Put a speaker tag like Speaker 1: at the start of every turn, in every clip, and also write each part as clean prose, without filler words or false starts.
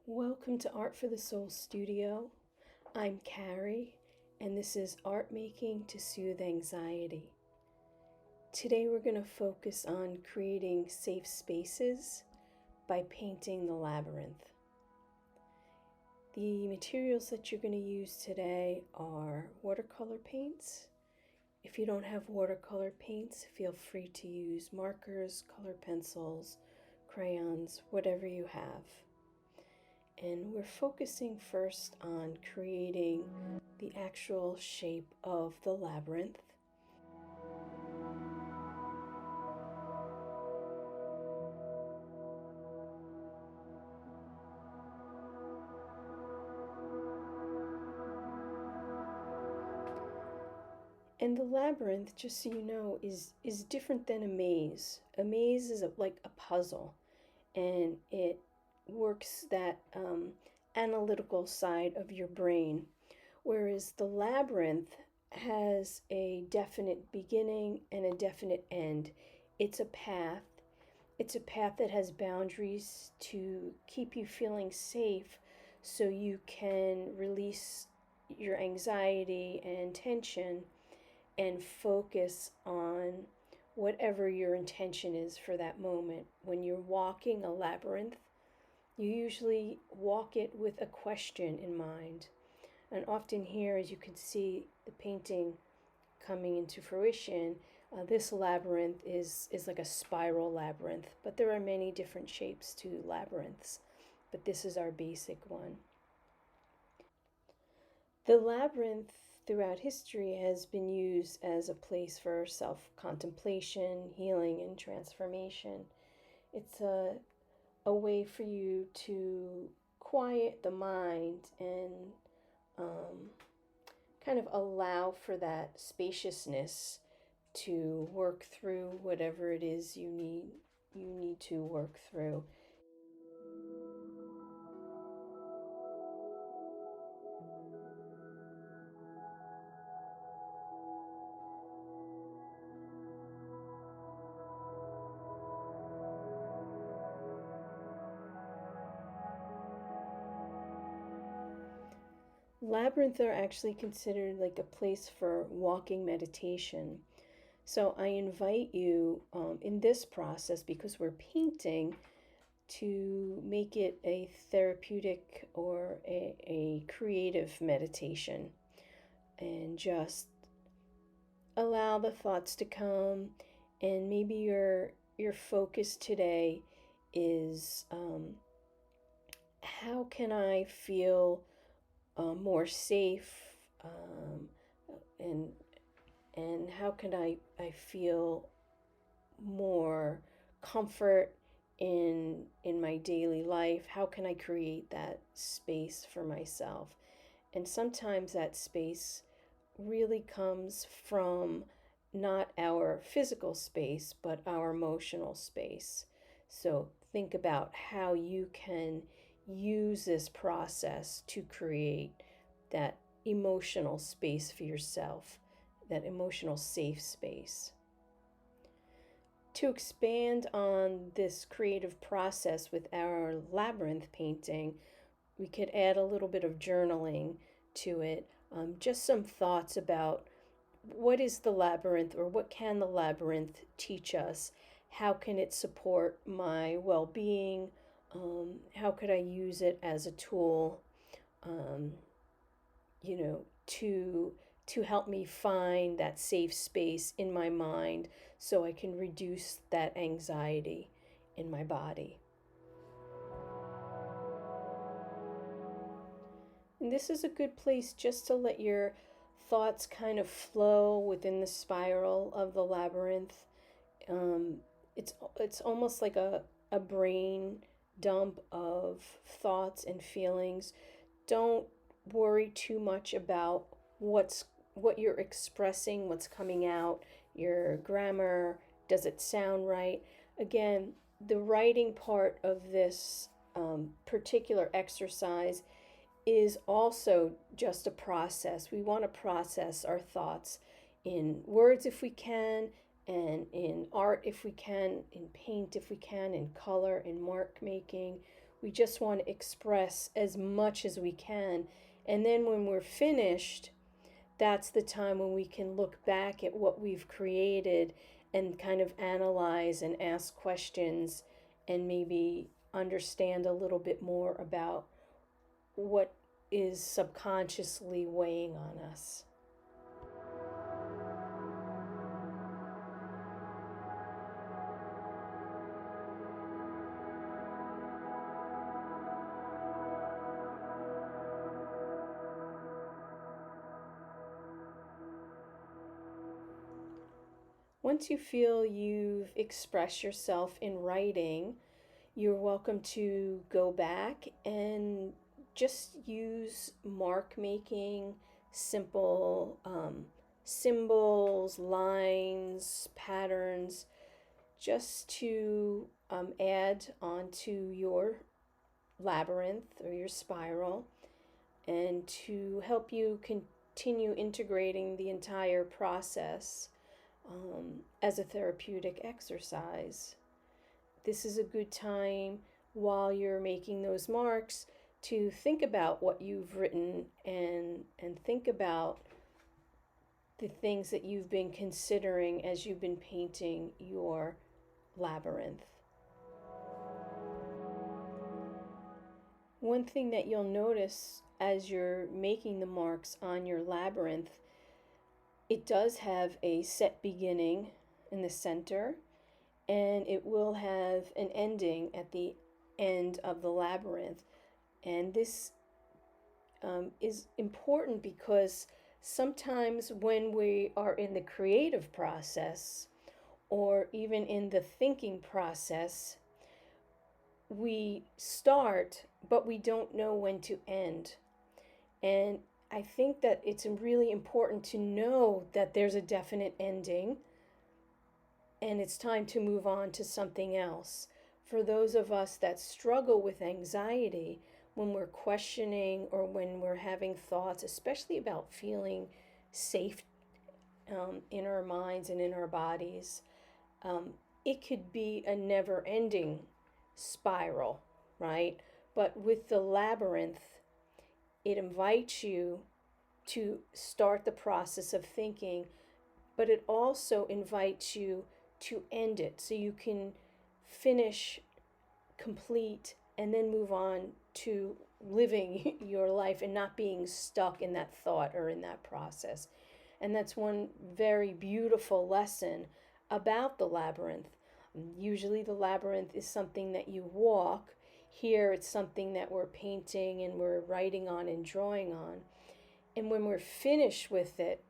Speaker 1: Welcome to Art for the Soul Studio. I'm Carrie, and this is Art Making to Soothe Anxiety. Today we're going to focus on creating safe spaces by painting the labyrinth. The materials that you're going to use today are watercolor paints. If you don't have watercolor paints, feel free to use markers, color pencils, crayons, whatever you have. And we're focusing first on creating the actual shape of the labyrinth. And the labyrinth, just so you know, is different than a maze. A maze is like a puzzle, and it works that analytical side of your brain, whereas the labyrinth has a definite beginning and a definite end. It's a path. It's a path that has boundaries to keep you feeling safe so you can release your anxiety and tension and focus on whatever your intention is for that moment. When you're walking a labyrinth, you usually walk it with a question in mind. And often here, as you can see the painting coming into fruition, this labyrinth is like a spiral labyrinth, but there are many different shapes to labyrinths, but this is our basic one. The labyrinth throughout history has been used as a place for self-contemplation, healing, and transformation. It's a way for you to quiet the mind and kind of allow for that spaciousness to work through whatever it is you need to work through. Labyrinths are actually considered like a place for walking meditation. So I invite you in this process, because we're painting, to make it a therapeutic or a creative meditation, and just allow the thoughts to come. And maybe your focus today is how can I feel more safe, and how can I feel more comfort in my daily life? How can I create that space for myself? And sometimes that space really comes from not our physical space, but our emotional space. So think about how you can use this process to create that emotional space for yourself, that emotional safe space. To expand on this creative process with our labyrinth painting, we could add a little bit of journaling to it. Just some thoughts about what is the labyrinth, or what can the labyrinth teach us? How can it support my well-being? How could I use it as a tool, to help me find that safe space in my mind so I can reduce that anxiety in my body. And this is a good place just to let your thoughts kind of flow within the spiral of the labyrinth. It's almost like a brain dump of thoughts and feelings. Don't worry too much about what you're expressing, what's coming out, your grammar, does it sound right? Again, the writing part of this particular exercise is also just a process. We want to process our thoughts in words if we can, and in art if we can, in paint if we can, in color, in mark making. We just want to express as much as we can. And then when we're finished, that's the time when we can look back at what we've created and kind of analyze and ask questions and maybe understand a little bit more about what is subconsciously weighing on us. Once you feel you've expressed yourself in writing, you're welcome to go back and just use mark making, simple symbols, lines, patterns, just to add onto your labyrinth or your spiral and to help you continue integrating the entire process as a therapeutic exercise. This is a good time while you're making those marks to think about what you've written and think about the things that you've been considering as you've been painting your labyrinth. One thing that you'll notice as you're making the marks on your labyrinth, it does have a set beginning in the center, and it will have an ending at the end of the labyrinth. And this is important because sometimes when we are in the creative process or even in the thinking process, we start, but we don't know when to end. And I think that it's really important to know that there's a definite ending and it's time to move on to something else. For those of us that struggle with anxiety, when we're questioning or when we're having thoughts, especially about feeling safe in our minds and in our bodies, it could be a never ending spiral, right? But with the labyrinth, it invites you to start the process of thinking, but it also invites you to end it so you can finish, complete, and then move on to living your life and not being stuck in that thought or in that process. And that's one very beautiful lesson about the labyrinth. Usually, the labyrinth is something that you walk. Here, it's something that we're painting and we're writing on and drawing on. And when we're finished with it,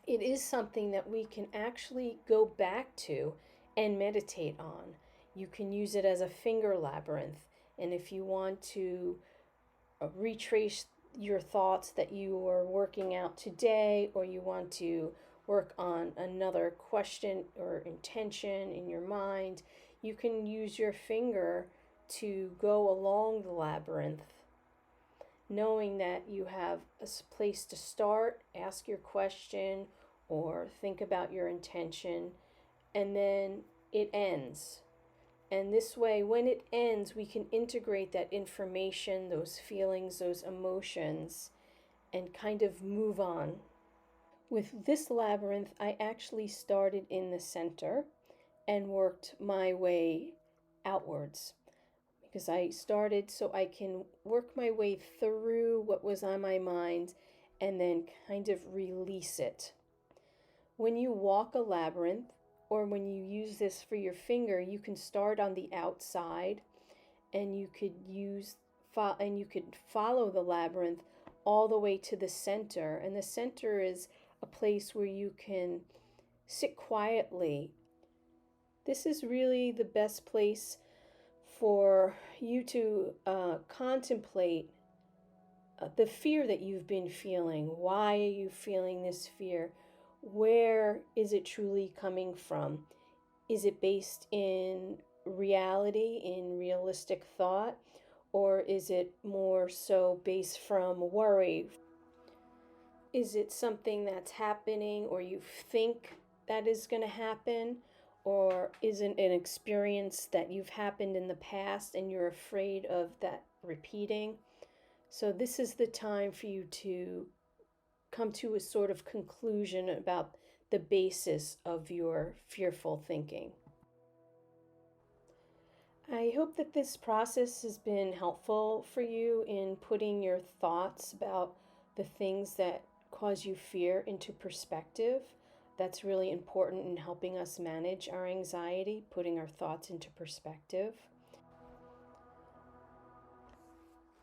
Speaker 1: it is something that we can actually go back to and meditate on. You can use it as a finger labyrinth. And if you want to retrace your thoughts that you are working out today, or you want to work on another question or intention in your mind, you can use your finger to go along the labyrinth, knowing that you have a place to start, ask your question, or think about your intention, and then it ends. And this way, when it ends, we can integrate that information, those feelings, those emotions, and kind of move on. With this labyrinth, I actually started in the center and worked my way outwards, because I started so I can work my way through what was on my mind and then kind of release it. When you walk a labyrinth, or when you use this for your finger, you can start on the outside and you could follow the labyrinth all the way to the center. And the center is a place where you can sit quietly. This is really the best place for you to contemplate the fear that you've been feeling. Why are you feeling this fear? Where is it truly coming from? Is it based in reality, in realistic thought? Or is it more so based from worry? Is it something that's happening or you think that is going to happen? or is it an experience that you've happened in the past and you're afraid of that repeating? So this is the time for you to come to a sort of conclusion about the basis of your fearful thinking. I hope that this process has been helpful for you in putting your thoughts about the things that cause you fear into perspective. That's really important in helping us manage our anxiety, putting our thoughts into perspective.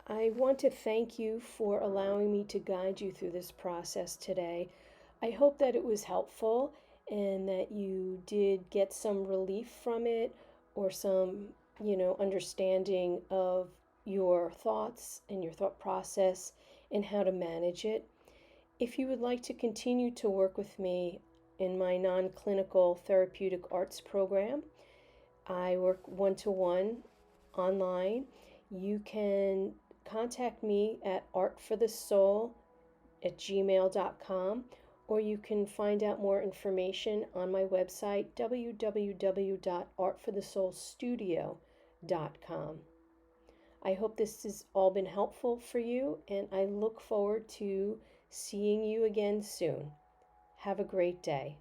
Speaker 1: I want to thank you for allowing me to guide you through this process today. I hope that it was helpful and that you did get some relief from it, or some, understanding of your thoughts and your thought process and how to manage it. If you would like to continue to work with me in my non-clinical therapeutic arts program, I work one-to-one online. You can contact me at artforthesoul@gmail.com, or you can find out more information on my website, www.artforthesoulstudio.com. I hope this has all been helpful for you, and I look forward to seeing you again soon. Have a great day.